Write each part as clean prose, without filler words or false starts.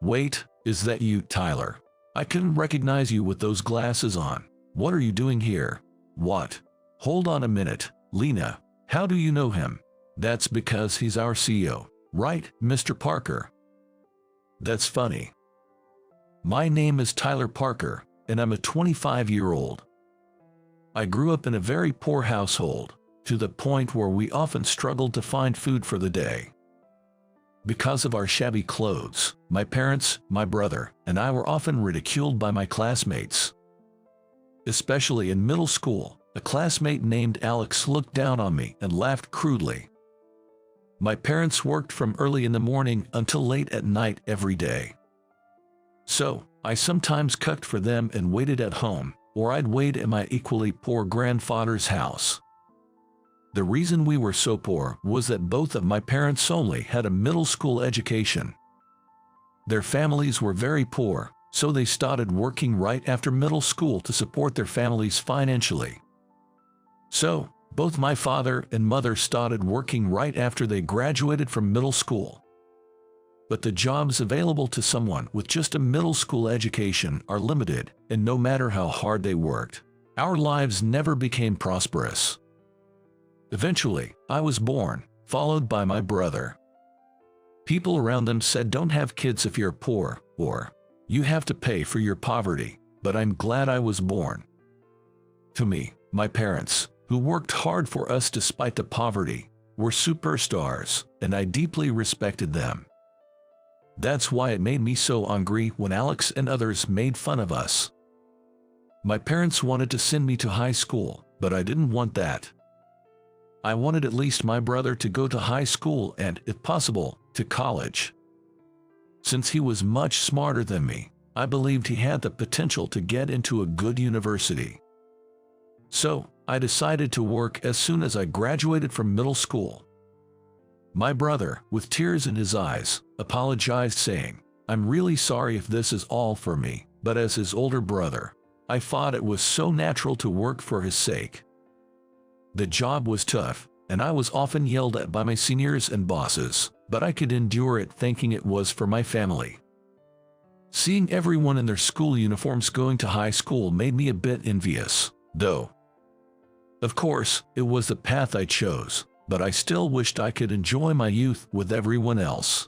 Wait, is that you, Tyler? I couldn't recognize you with those glasses on. What are you doing here? What? Hold on a minute, Lena. How do you know him? That's because he's our CEO, right, Mr. Parker? That's funny. My name is Tyler Parker, and I'm a 25-year-old. I grew up in a very poor household, to the point where we often struggled to find food for the day. Because of our shabby clothes, my parents, my brother, and I were often ridiculed by my classmates. Especially in middle school, a classmate named Alex looked down on me and laughed crudely. My parents worked from early in the morning until late at night every day. So, I sometimes cooked for them and waited at home, or I'd wait at my equally poor grandfather's house. The reason we were so poor was that both of my parents only had a middle school education. Their families were very poor, so they started working right after middle school to support their families financially. So, both my father and mother started working right after they graduated from middle school. But the jobs available to someone with just a middle school education are limited, and no matter how hard they worked, our lives never became prosperous. Eventually, I was born, followed by my brother. People around them said don't have kids if you're poor, or you have to pay for your poverty, but I'm glad I was born. To me, my parents, who worked hard for us despite the poverty, were superstars, and I deeply respected them. That's why it made me so angry when Alex and others made fun of us. My parents wanted to send me to high school, but I didn't want that. I wanted at least my brother to go to high school and, if possible, to college. Since he was much smarter than me, I believed he had the potential to get into a good university. So, I decided to work as soon as I graduated from middle school. My brother, with tears in his eyes, apologized saying, "I'm really sorry if this is all for me," but as his older brother, I thought it was so natural to work for his sake. The job was tough, and I was often yelled at by my seniors and bosses, but I could endure it thinking it was for my family. Seeing everyone in their school uniforms going to high school made me a bit envious, though. Of course, it was the path I chose, but I still wished I could enjoy my youth with everyone else.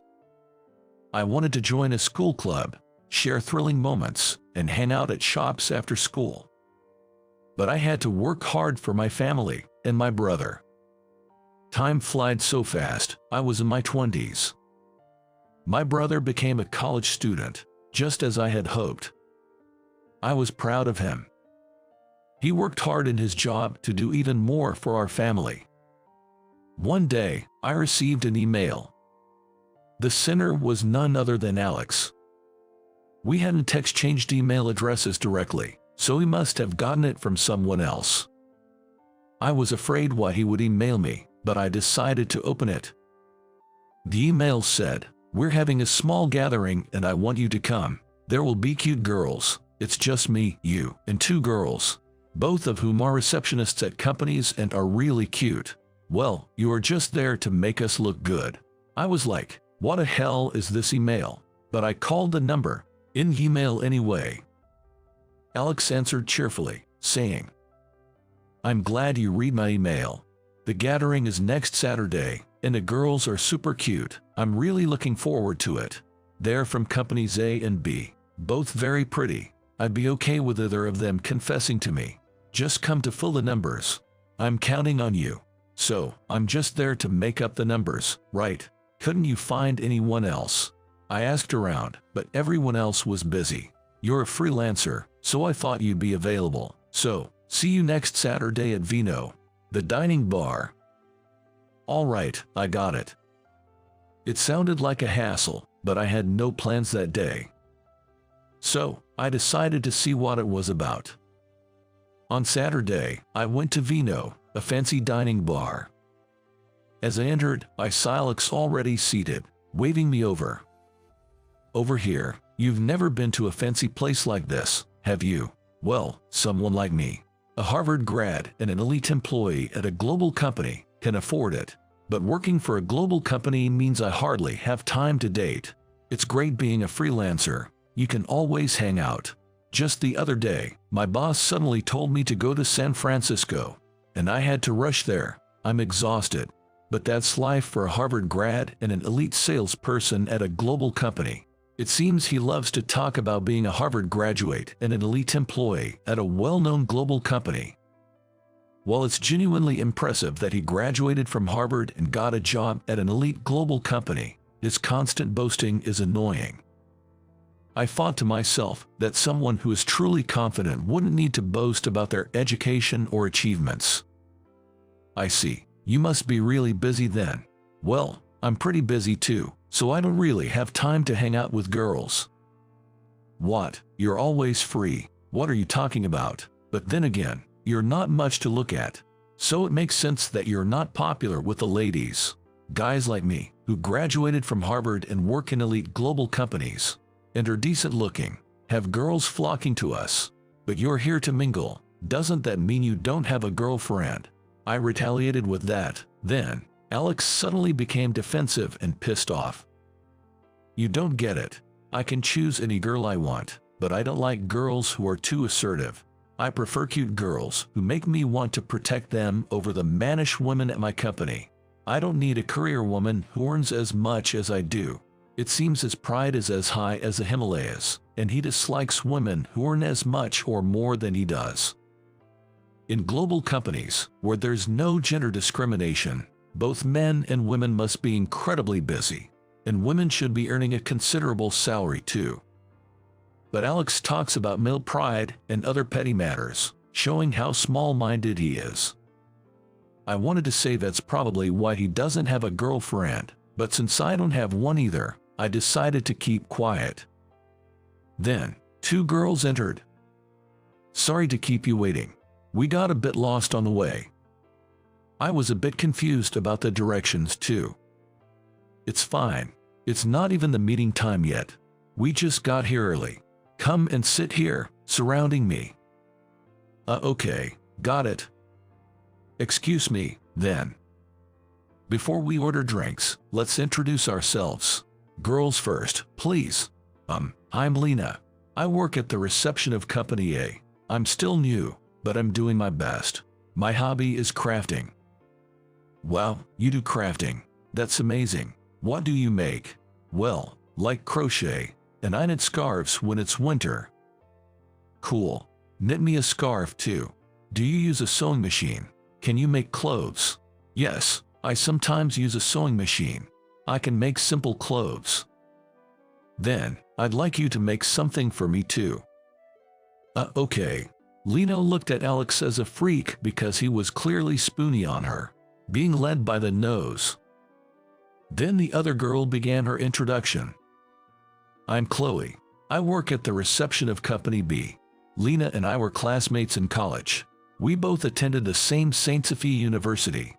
I wanted to join a school club, share thrilling moments, and hang out at shops after school. But I had to work hard for my family and my brother. Time flied so fast, I was in my 20s. My brother became a college student, just as I had hoped. I was proud of him. He worked hard in his job to do even more for our family. One day, I received an email. The sender was none other than Alex. We hadn't exchanged email addresses directly, so he must have gotten it from someone else. I was afraid what he would email me, but I decided to open it. The email said, "We're having a small gathering and I want you to come. There will be cute girls. It's just me, you, and 2 girls, both of whom are receptionists at companies and are really cute. Well, you are just there to make us look good." I was like, what the hell is this email? But I called the number in email anyway. Alex answered cheerfully, saying, "I'm glad you read my email. The gathering is next Saturday, and the girls are super cute. I'm really looking forward to it. They're from companies A and B, both very pretty. I'd be okay with either of them confessing to me. Just come to fill the numbers. I'm counting on you. So, I'm just there to make up the numbers, right? Couldn't you find anyone else?" I asked around, but everyone else was busy. "You're a freelancer, so I thought you'd be available. So, see you next Saturday at Vino, the dining bar." All right, I got it. It sounded like a hassle, but I had no plans that day. So, I decided to see what it was about. On Saturday, I went to Vino, a fancy dining bar. As I entered, I saw Alex already seated, waving me over. "Over here, you've never been to a fancy place like this, have you?" Well, someone like me, a Harvard grad and an elite employee at a global company, can afford it. But working for a global company means I hardly have time to date. It's great being a freelancer. You can always hang out. Just the other day, my boss suddenly told me to go to San Francisco, and I had to rush there. I'm exhausted. But that's life for a Harvard grad and an elite salesperson at a global company. It seems he loves to talk about being a Harvard graduate and an elite employee at a well-known global company. While it's genuinely impressive that he graduated from Harvard and got a job at an elite global company, his constant boasting is annoying. I thought to myself that someone who is truly confident wouldn't need to boast about their education or achievements. I see. You must be really busy then. Well, I'm pretty busy too, so I don't really have time to hang out with girls. What? You're always free. What are you talking about? But then again, you're not much to look at. So it makes sense that you're not popular with the ladies. Guys like me, who graduated from Harvard and work in elite global companies, and are decent looking, have girls flocking to us. But you're here to mingle. Doesn't that mean you don't have a girlfriend? I retaliated with that. Then, Alex suddenly became defensive and pissed off. You don't get it. I can choose any girl I want, but I don't like girls who are too assertive. I prefer cute girls who make me want to protect them over the mannish women at my company. I don't need a career woman who earns as much as I do. It seems his pride is as high as the Himalayas, and he dislikes women who earn as much or more than he does. In global companies, where there's no gender discrimination, both men and women must be incredibly busy, and women should be earning a considerable salary too. But Alex talks about male pride and other petty matters, showing how small-minded he is. I wanted to say that's probably why he doesn't have a girlfriend, but since I don't have one either, I decided to keep quiet. Then, two girls entered. Sorry to keep you waiting. We got a bit lost on the way. I was a bit confused about the directions too. It's fine. It's not even the meeting time yet. We just got here early. Come and sit here, surrounding me. Okay, got it. Excuse me, then. Before we order drinks, let's introduce ourselves. Girls first, please. I'm Lena. I work at the reception of Company A. I'm still new, but I'm doing my best. My hobby is crafting. Wow, you do crafting. That's amazing. What do you make? Well, like crochet, and I knit scarves when it's winter. Cool. Knit me a scarf too. Do you use a sewing machine? Can you make clothes? Yes, I sometimes use a sewing machine. I can make simple clothes. Then, I'd like you to make something for me too. Okay. Lena looked at Alex as a freak because he was clearly spoony on her, being led by the nose. Then the other girl began her introduction. I'm Chloe. I work at the reception of Company B. Lena and I were classmates in college. We both attended the same St. Sophia University.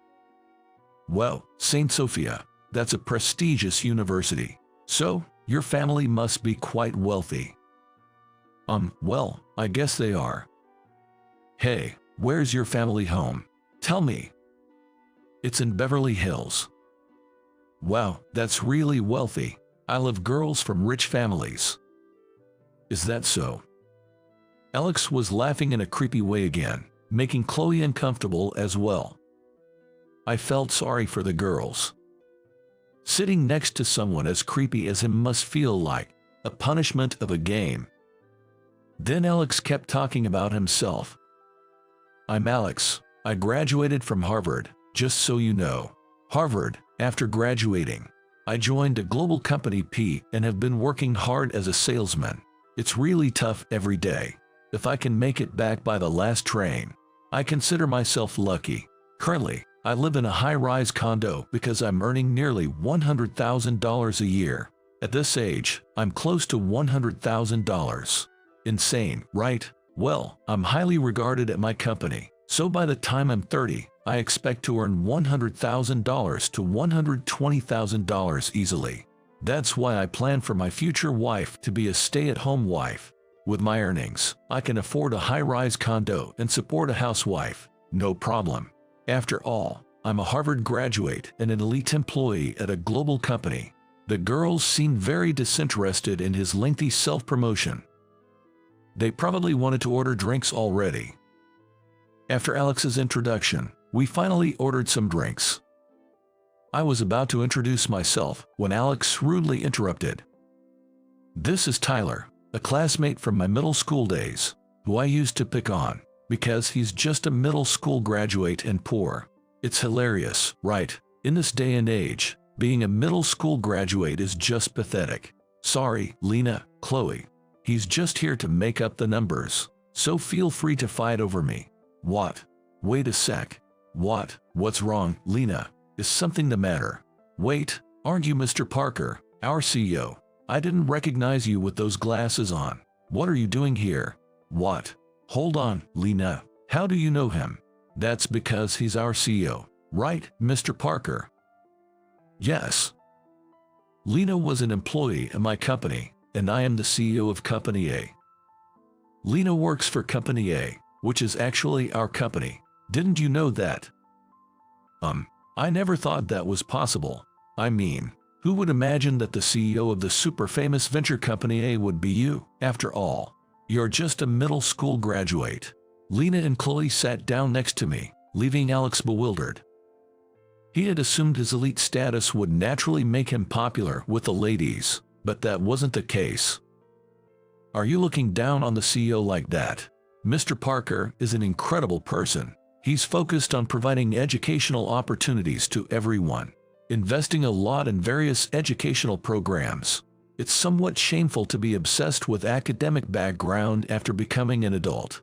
Well, St. Sophia, that's a prestigious university. So, your family must be quite wealthy. Well, I guess they are. Hey, where's your family home? Tell me. It's in Beverly Hills. Wow, that's really wealthy. I love girls from rich families. Is that so? Alex was laughing in a creepy way again, making Chloe uncomfortable as well. I felt sorry for the girls. Sitting next to someone as creepy as him must feel like a punishment of a game. Then Alex kept talking about himself. I'm Alex. I graduated from Harvard, just so you know. Harvard, after graduating, I joined a global company P and have been working hard as a salesman. It's really tough every day. If I can make it back by the last train, I consider myself lucky. Currently, I live in a high-rise condo because I'm earning nearly $100,000 a year. At this age, I'm close to $100,000. Insane, right? Well, I'm highly regarded at my company, so by the time I'm 30, I expect to earn $100,000 to $120,000 easily. That's why I plan for my future wife to be a stay-at-home wife. With my earnings, I can afford a high-rise condo and support a housewife. No problem. After all, I'm a Harvard graduate and an elite employee at a global company. The girls seemed very disinterested in his lengthy self-promotion. They probably wanted to order drinks already. After Alex's introduction, we finally ordered some drinks. I was about to introduce myself when Alex rudely interrupted. "This is Tyler, a classmate from my middle school days, who I used to pick on, because he's just a middle school graduate and poor. It's hilarious, right? In this day and age, being a middle school graduate is just pathetic. Sorry, Lena, Chloe. He's just here to make up the numbers, so feel free to fight over me." "What? Wait a sec. What? What's wrong, Lena? Is something the matter?" "Wait, aren't you Mr. Parker, our CEO? I didn't recognize you with those glasses on. What are you doing here?" "What? Hold on, Lena. How do you know him?" "That's because he's our CEO, right, Mr. Parker?" "Yes." Lena was an employee at my company, and I am the CEO of Company A. Lena works for Company A, which is actually our company. Didn't you know that? I never thought that was possible. I mean, who would imagine that the CEO of the super famous venture company A would be you? After all, you're just a middle school graduate. Lena and Chloe sat down next to me, leaving Alex bewildered. He had assumed his elite status would naturally make him popular with the ladies, but that wasn't the case. "Are you looking down on the CEO like that? Mr. Parker is an incredible person. He's focused on providing educational opportunities to everyone, investing a lot in various educational programs. It's somewhat shameful to be obsessed with academic background after becoming an adult."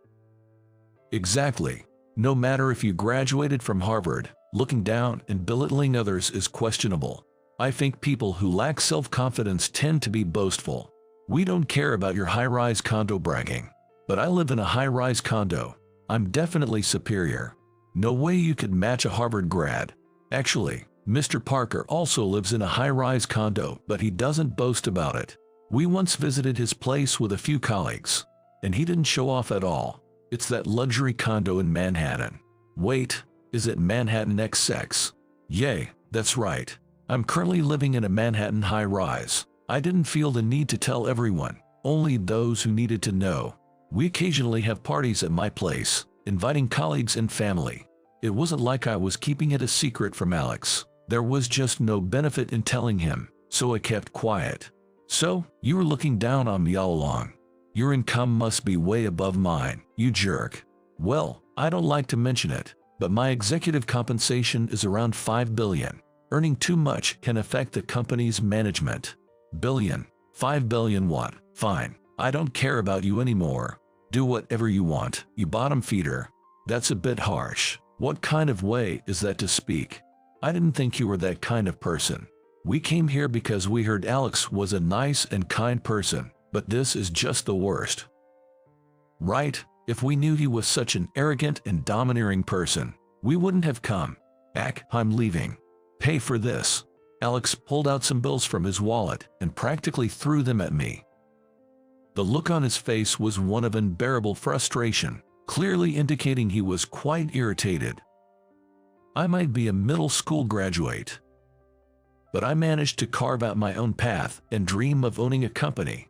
Exactly. No matter if you graduated from Harvard, looking down and belittling others is questionable. I think people who lack self-confidence tend to be boastful. "We don't care about your high-rise condo bragging. But I live in a high-rise condo. I'm definitely superior. No way you could match a Harvard grad. Actually, Mr. Parker also lives in a high-rise condo, but he doesn't boast about it. We once visited his place with a few colleagues, and he didn't show off at all. It's that luxury condo in Manhattan." "Wait, is it Manhattan XX?" "Yay, that's right. I'm currently living in a Manhattan high-rise. I didn't feel the need to tell everyone, only those who needed to know. We occasionally have parties at my place, inviting colleagues and family. It wasn't like I was keeping it a secret from Alex. There was just no benefit in telling him, so I kept quiet." "So, you were looking down on me all along. Your income must be way above mine, you jerk." "Well, I don't like to mention it, but my executive compensation is around $5 billion. Earning too much can affect the company's management." "Billion? $5 billion what? Fine. I don't care about you anymore. Do whatever you want, you bottom feeder." "That's a bit harsh. What kind of way is that to speak? I didn't think you were that kind of person. We came here because we heard Alex was a nice and kind person, but this is just the worst." "Right, if we knew he was such an arrogant and domineering person, we wouldn't have come." I'm leaving. Pay for this." Alex pulled out some bills from his wallet and practically threw them at me. The look on his face was one of unbearable frustration, clearly indicating he was quite irritated. I might be a middle school graduate, but I managed to carve out my own path and dream of owning a company.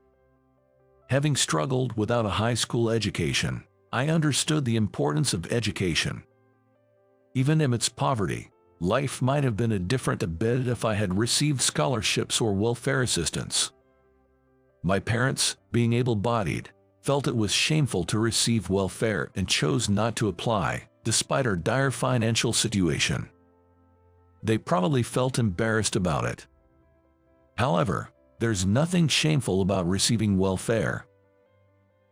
Having struggled without a high school education, I understood the importance of education. Even amidst poverty, life might have been a bit if I had received scholarships or welfare assistance. My parents, being able-bodied, felt it was shameful to receive welfare and chose not to apply, despite our dire financial situation. They probably felt embarrassed about it. However, there's nothing shameful about receiving welfare.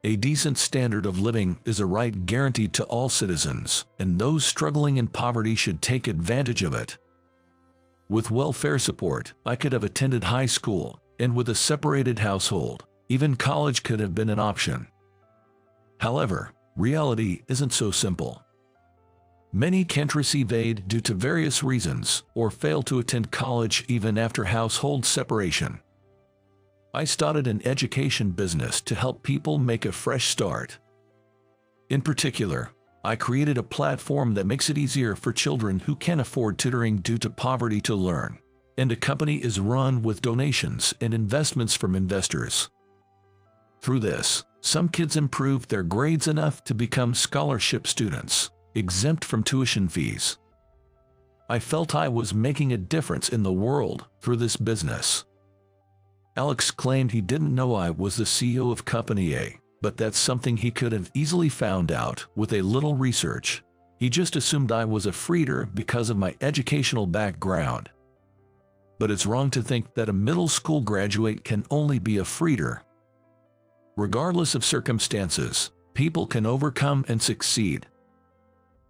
A decent standard of living is a right guaranteed to all citizens, and those struggling in poverty should take advantage of it. With welfare support, I could have attended high school, and with a separated household, even college could have been an option. However, reality isn't so simple. Many can't receive aid due to various reasons, or fail to attend college even after household separation. I started an education business to help people make a fresh start. In particular, I created a platform that makes it easier for children who can't afford tutoring due to poverty to learn. and a company is run with donations and investments from investors. Through this, some kids improved their grades enough to become scholarship students, exempt from tuition fees. I felt I was making a difference in the world through this business. Alex claimed he didn't know I was the CEO of Company A, but that's something he could have easily found out with a little research. He just assumed I was a freeder because of my educational background. But it's wrong to think that a middle school graduate can only be a freeder. Regardless of circumstances, people can overcome and succeed.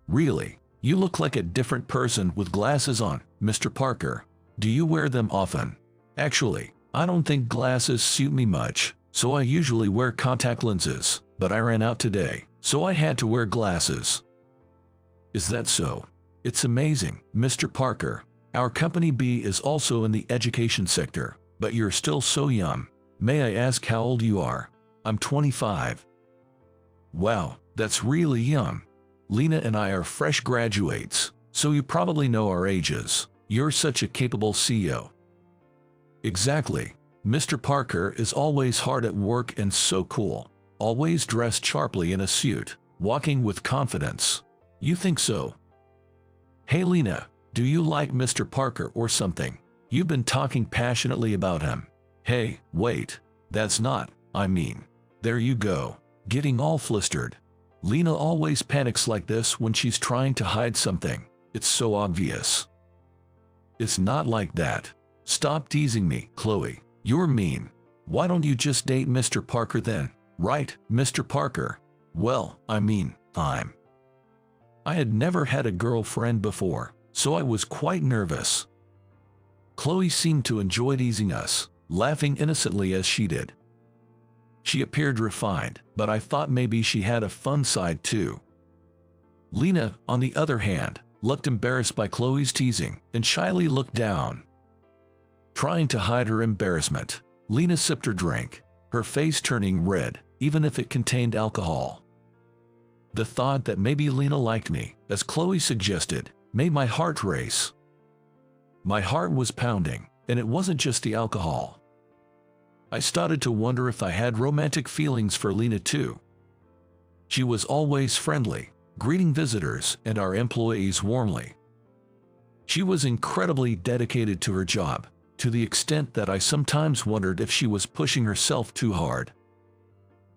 Really, you look like a different person with glasses on, Mr. Parker. Do you wear them often? Actually, I don't think glasses suit me much, so I usually wear contact lenses, but I ran out today, so I had to wear glasses. Is that so? It's amazing, Mr. Parker. Our Company B is also in the education sector, but you're still so young. May I ask how old you are? I'm 25. Wow, that's really young. Lena and I are fresh graduates, so you probably know our ages. You're such a capable CEO. Exactly. Mr. Parker is always hard at work and so cool. Always dressed sharply in a suit, walking with confidence. You think so? Hey Lena, do you like Mr. Parker or something? You've been talking passionately about him. Hey, wait. That's not, I mean. There you go. Getting all flustered. Lena always panics like this when she's trying to hide something. It's so obvious. It's not like that. Stop teasing me, Chloe. You're mean. Why don't you just date Mr. Parker then? Right, Mr. Parker? Well, I mean, I had never had a girlfriend before, so I was quite nervous. Chloe seemed to enjoy teasing us, laughing innocently as she did. She appeared refined, but I thought maybe she had a fun side too. Lena, on the other hand, looked embarrassed by Chloe's teasing and shyly looked down. Trying to hide her embarrassment, Lena sipped her drink, her face turning red, even if it contained alcohol. The thought that maybe Lena liked me, as Chloe suggested, made my heart race. My heart was pounding, and it wasn't just the alcohol. I started to wonder if I had romantic feelings for Lena too. She was always friendly, greeting visitors and our employees warmly. She was incredibly dedicated to her job, to the extent that I sometimes wondered if she was pushing herself too hard.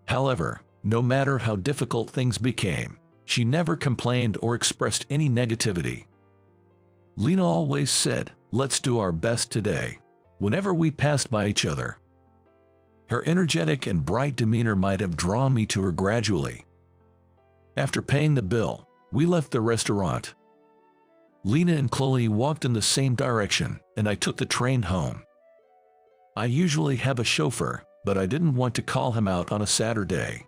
However, no matter how difficult things became, she never complained or expressed any negativity. Lena always said, "Let's do our best today," whenever we passed by each other. Her energetic and bright demeanor might have drawn me to her gradually. After paying the bill, we left the restaurant. Lena and Chloe walked in the same direction, and I took the train home. I usually have a chauffeur, but I didn't want to call him out on a Saturday.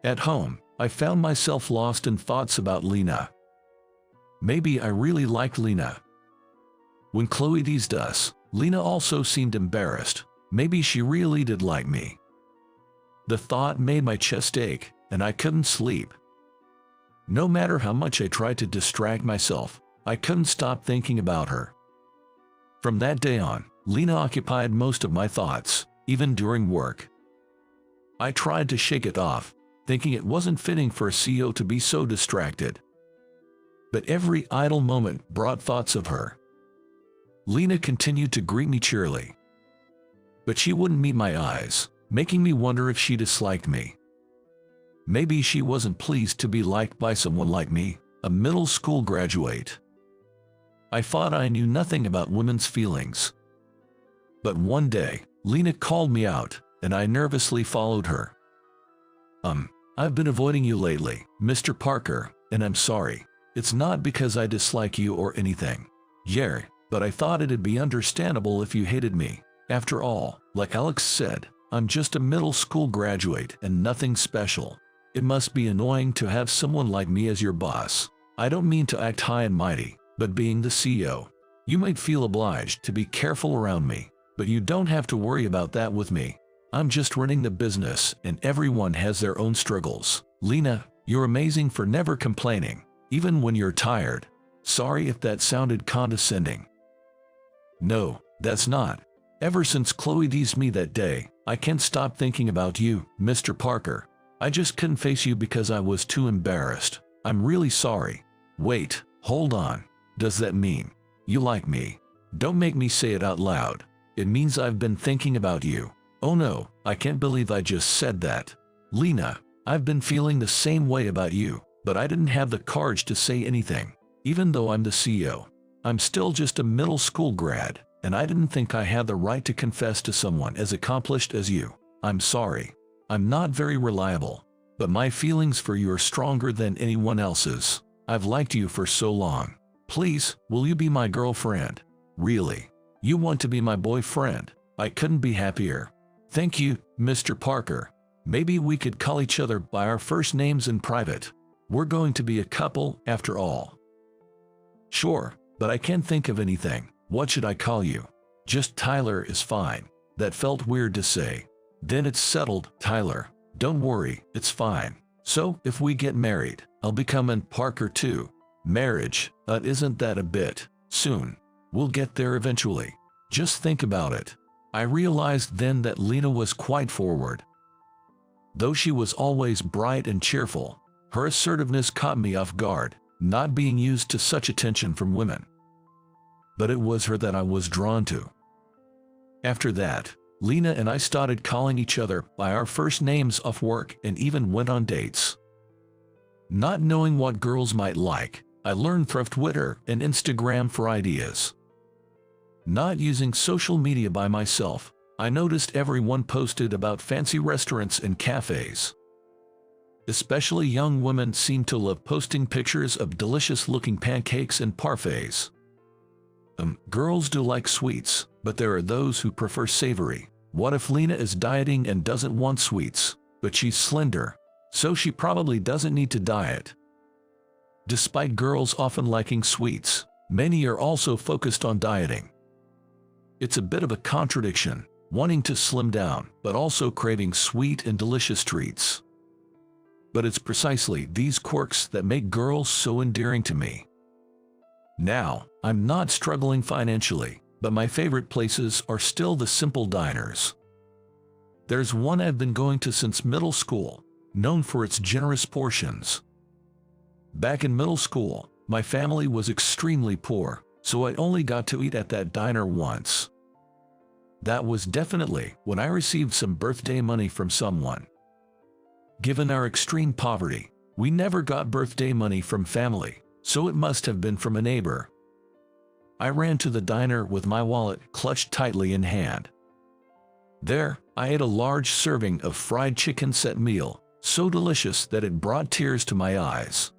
At home, I found myself lost in thoughts about Lena. Maybe I really liked Lena. When Chloe teased us, Lena also seemed embarrassed. Maybe she really did like me. The thought made my chest ache, and I couldn't sleep. No matter how much I tried to distract myself, I couldn't stop thinking about her. From that day on, Lena occupied most of my thoughts, even during work. I tried to shake it off, thinking it wasn't fitting for a CEO to be so distracted. But every idle moment brought thoughts of her. Lena continued to greet me cheerily. But she wouldn't meet my eyes, making me wonder if she disliked me. Maybe she wasn't pleased to be liked by someone like me, a middle school graduate. I thought I knew nothing about women's feelings. But one day, Lena called me out, and I nervously followed her. I've been avoiding you lately, Mr. Parker, and I'm sorry. It's not because I dislike you or anything. Yeah, but I thought it'd be understandable if you hated me. After all, like Alex said, I'm just a middle school graduate and nothing special. It must be annoying to have someone like me as your boss. I don't mean to act high and mighty, but being the CEO, you might feel obliged to be careful around me, but you don't have to worry about that with me. I'm just running the business and everyone has their own struggles. Lena, you're amazing for never complaining, even when you're tired. Sorry if that sounded condescending. No, that's not. Ever since Chloe teased me that day, I can't stop thinking about you, Mr. Parker. I just couldn't face you because I was too embarrassed. I'm really sorry. Wait, hold on. Does that mean you like me? Don't make me say it out loud. It means I've been thinking about you. Oh no, I can't believe I just said that. Lena, I've been feeling the same way about you, but I didn't have the courage to say anything. Even though I'm the CEO, I'm still just a middle school grad, and I didn't think I had the right to confess to someone as accomplished as you. I'm sorry. I'm not very reliable, but my feelings for you are stronger than anyone else's. I've liked you for so long. Please, will you be my girlfriend? Really? You want to be my boyfriend? I couldn't be happier. Thank you, Mr. Parker. Maybe we could call each other by our first names in private. We're going to be a couple, after all. Sure, but I can't think of anything. What should I call you? Just Tyler is fine. That felt weird to say. Then it's settled, Tyler. Don't worry, it's fine. So, if we get married, I'll become an Parker too. Marriage, isn't that a bit soon? We'll get there eventually. Just think about it. I realized then that Lena was quite forward. Though she was always bright and cheerful, her assertiveness caught me off guard, not being used to such attention from women. But it was her that I was drawn to. After that, Lena and I started calling each other by our first names off work and even went on dates. Not knowing what girls might like, I learned through Twitter and Instagram for ideas. Not using social media by myself, I noticed everyone posted about fancy restaurants and cafes. Especially young women seem to love posting pictures of delicious-looking pancakes and parfaits. Girls do like sweets, but there are those who prefer savory. What if Lena is dieting and doesn't want sweets, but she's slender, so she probably doesn't need to diet? Despite girls often liking sweets, many are also focused on dieting. It's a bit of a contradiction, wanting to slim down, but also craving sweet and delicious treats. But it's precisely these quirks that make girls so endearing to me. Now, I'm not struggling financially, but my favorite places are still the simple diners. There's one I've been going to since middle school, known for its generous portions. Back in middle school, my family was extremely poor, so I only got to eat at that diner once. That was definitely when I received some birthday money from someone. Given our extreme poverty, we never got birthday money from family, so it must have been from a neighbor. I ran to the diner with my wallet clutched tightly in hand. There, I ate a large serving of fried chicken set meal, so delicious that it brought tears to my eyes.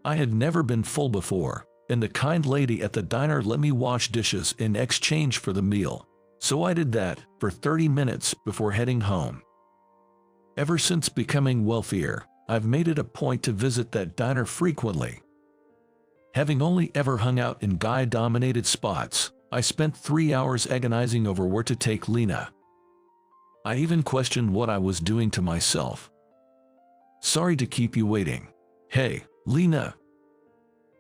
I had never been full before, and the kind lady at the diner let me wash dishes in exchange for the meal, so I did that for 30 minutes before heading home. Ever since becoming wealthier, I've made it a point to visit that diner frequently. Having only ever hung out in guy-dominated spots, I spent 3 hours agonizing over where to take Lena. I even questioned what I was doing to myself. Sorry to keep you waiting. Hey, Lena.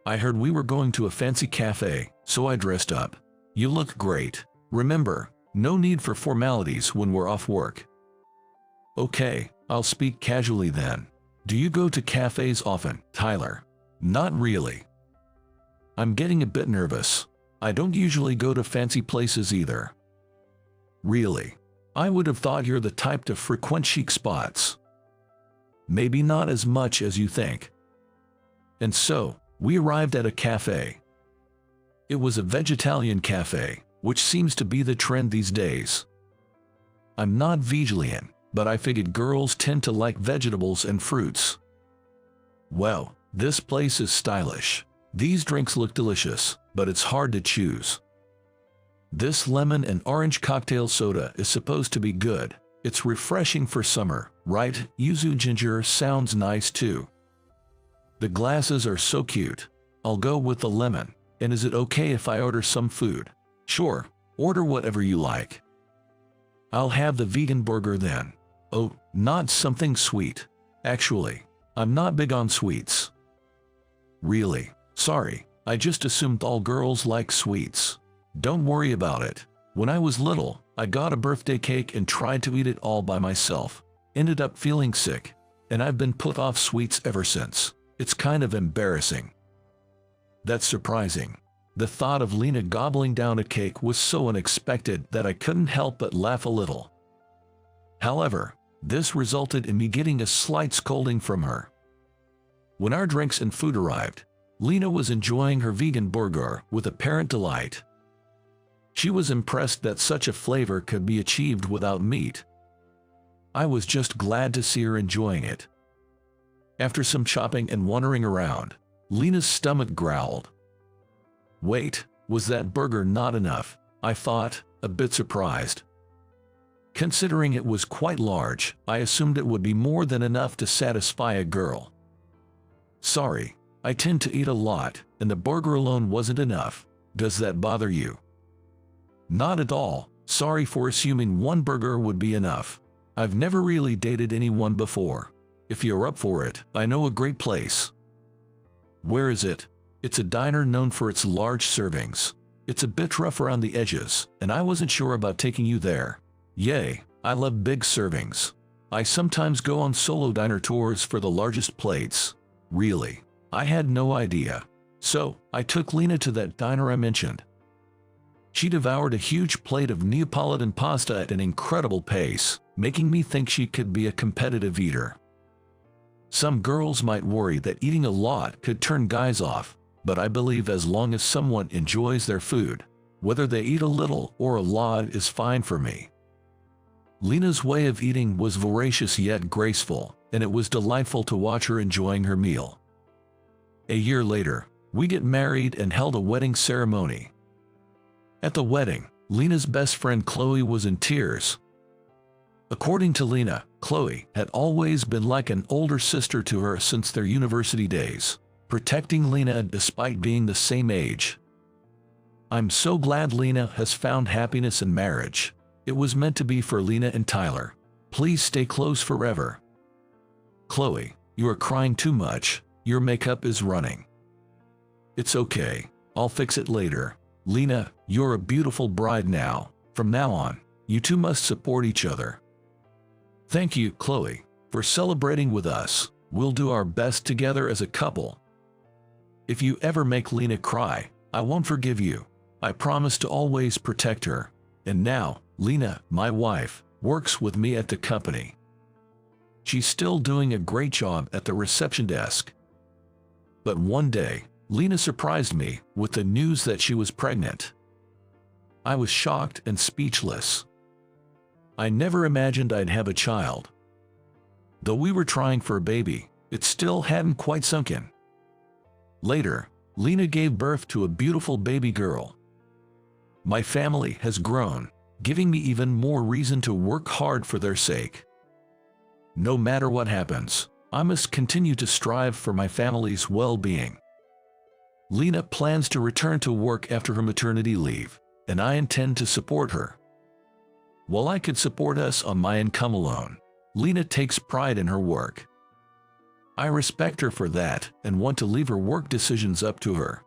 I heard we were going to a fancy cafe, so I dressed up. You look great. Remember, no need for formalities when we're off work. Okay, I'll speak casually then. Do you go to cafes often, Tyler? Not really. I'm getting a bit nervous. I don't usually go to fancy places either. Really? I would have thought you're the type to frequent chic spots. Maybe not as much as you think. And so, we arrived at a cafe. It was a vegetarian cafe, which seems to be the trend these days. I'm not vegetarian, but I figured girls tend to like vegetables and fruits. Well, this place is stylish. These drinks look delicious, but it's hard to choose. This lemon and orange cocktail soda is supposed to be good. It's refreshing for summer, right? Yuzu ginger sounds nice too. The glasses are so cute. I'll go with the lemon. And is it okay if I order some food? Sure, order whatever you like. I'll have the vegan burger then. Oh, not something sweet. Actually, I'm not big on sweets. Really? Sorry, I just assumed all girls like sweets. Don't worry about it. When I was little, I got a birthday cake and tried to eat it all by myself. Ended up feeling sick, and I've been put off sweets ever since. It's kind of embarrassing." That's surprising. The thought of Lena gobbling down a cake was so unexpected that I couldn't help but laugh a little. However, this resulted in me getting a slight scolding from her. When our drinks and food arrived, Lena was enjoying her vegan burger with apparent delight. She was impressed that such a flavor could be achieved without meat. I was just glad to see her enjoying it. After some chopping and wandering around, Lena's stomach growled. "Wait, was that burger not enough?" I thought, a bit surprised. Considering it was quite large, I assumed it would be more than enough to satisfy a girl. "Sorry, I tend to eat a lot, and the burger alone wasn't enough. Does that bother you?" "Not at all. Sorry for assuming one burger would be enough. I've never really dated anyone before. If you're up for it, I know a great place." "Where is it?" "It's a diner known for its large servings. It's a bit rough around the edges, and I wasn't sure about taking you there." "Yay, I love big servings. I sometimes go on solo diner tours for the largest plates." "Really? I had no idea." So, I took Lena to that diner I mentioned. She devoured a huge plate of Neapolitan pasta at an incredible pace, making me think she could be a competitive eater. Some girls might worry that eating a lot could turn guys off, but I believe as long as someone enjoys their food, whether they eat a little or a lot is fine for me. Lena's way of eating was voracious yet graceful, and it was delightful to watch her enjoying her meal. A year later, we get married and held a wedding ceremony. At the wedding, Lena's best friend Chloe was in tears. According to Lena, Chloe had always been like an older sister to her since their university days, protecting Lena despite being the same age. "I'm so glad Lena has found happiness in marriage. It was meant to be for Lena and Tyler. Please stay close forever." "Chloe, you are crying too much. Your makeup is running." "It's okay. I'll fix it later." "Lena, you're a beautiful bride now. From now on, you two must support each other." "Thank you, Chloe, for celebrating with us. We'll do our best together as a couple." "If you ever make Lena cry, I won't forgive you. I promise to always protect her." And now, Lena, my wife, works with me at the company. She's still doing a great job at the reception desk. But one day, Lena surprised me with the news that she was pregnant. I was shocked and speechless. I never imagined I'd have a child. Though we were trying for a baby, it still hadn't quite sunk in. Later, Lena gave birth to a beautiful baby girl. My family has grown, giving me even more reason to work hard for their sake. No matter what happens, I must continue to strive for my family's well-being. Lena plans to return to work after her maternity leave, and I intend to support her. While I could support us on my income alone, Lena takes pride in her work. I respect her for that and want to leave her work decisions up to her.